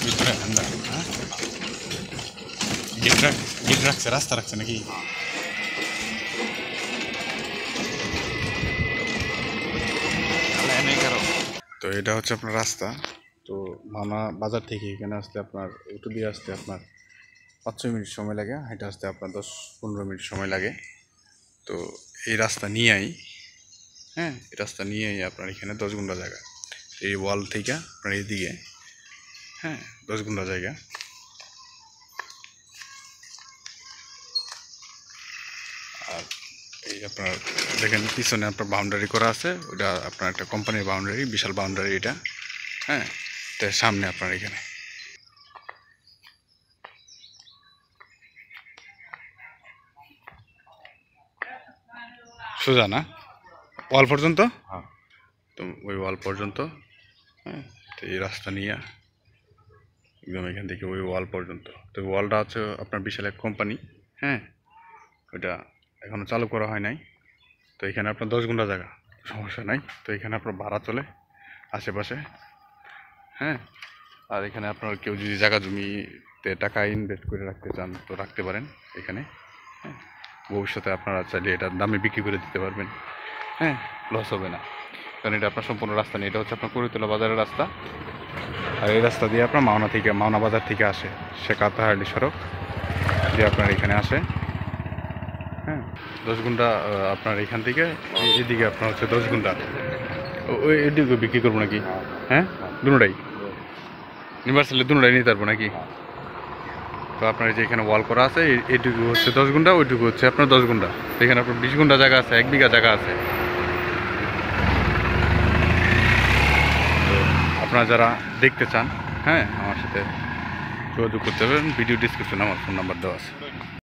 ভিতরে ঠান্ডা। হ্যাঁ, গেট রাখছে, রাস্তা রাখছে নাকি? তো এটা হচ্ছে আপনার রাস্তা। তো মানা বাজার থেকে এখানে আসতে আপনার একটু দিয়ে আসতে আপনার 5-6 মিনিট সময় লাগে, এটা আসতে আপনার 10-15 মিনিট সময় লাগে। তো এই রাস্তা নিয়েই, হ্যাঁ, এই রাস্তা নিয়েই আপনার এখানে 10 গুন্ডা জায়গা, এই ওয়াল থেকে আপনার এইদিকে, হ্যাঁ, 10 গুন্ডা জায়গা। আর এই আপনার দেখেন পিছনে আপনার বাউন্ডারি করা আছে, ওটা আপনার একটা কোম্পানির বাউন্ডারি, বিশাল বাউন্ডারি এটা। হ্যাঁ, তার সামনে আপনার এখানে সোজা না, ওয়াল পর্যন্ত। হ্যাঁ, তো ওই ওয়াল পর্যন্ত। হ্যাঁ, তো এই রাস্তা নিয়ে একদম এখান থেকে ওই ওয়াল পর্যন্ত। তো ওয়ালটা হচ্ছে আপনার বিশাল এক কোম্পানি। হ্যাঁ, ওইটা এখনও চালু করা হয় নাই। তো এখানে আপনার 10 গুন্ডা জায়গা, সমস্যা নাই। তো এখানে আপনার ভাড়া চলে আশেপাশে। হ্যাঁ, আর এখানে আপনার কেউ যদি জায়গা জমিতে টাকা ইনভেস্ট করে রাখতে চান তো রাখতে পারেন এখানে। হ্যাঁ, ভবিষ্যতে আপনারা চাইলে এটার দামে বিক্রি করে দিতে পারবেন। হ্যাঁ, লস হবে না, কারণ এটা আপনার সম্পূর্ণ রাস্তা নেই, এটা হচ্ছে আপনার করিতলা বাজারের রাস্তা। আর এই রাস্তা দিয়ে আপনার মাওনা বাজার থেকে আসে, শেখাতাহারলি সড়ক দিয়ে আপনার এখানে আসে। হ্যাঁ, 10 গুন্ডা আপনার এখান থেকে এদিকে আপনার হচ্ছে 10 গুন্ডা। ওই এদিকে বিক্রি করবো নাকি? হ্যাঁ, দুটাই ইউনিভার্সালি দুটাই নিতে পারবো নাকি? তো আপনার যে এখানে ওয়াল করা আছে, এইটুকু হচ্ছে 10 গুন্ডা, ওইটুকু হচ্ছে আপনার 10 গুন্ডা। এখানে আপনার 20 গুন্ডা জায়গা আছে, 1 বিঘা জায়গা আছে। তো আপনারা যারা দেখতে চান, হ্যাঁ, আমার সাথে যোগাযোগ করতে পারেন। ভিডিও ডিসক্রিপশনে আমার ফোন নাম্বার দেওয়া আছে।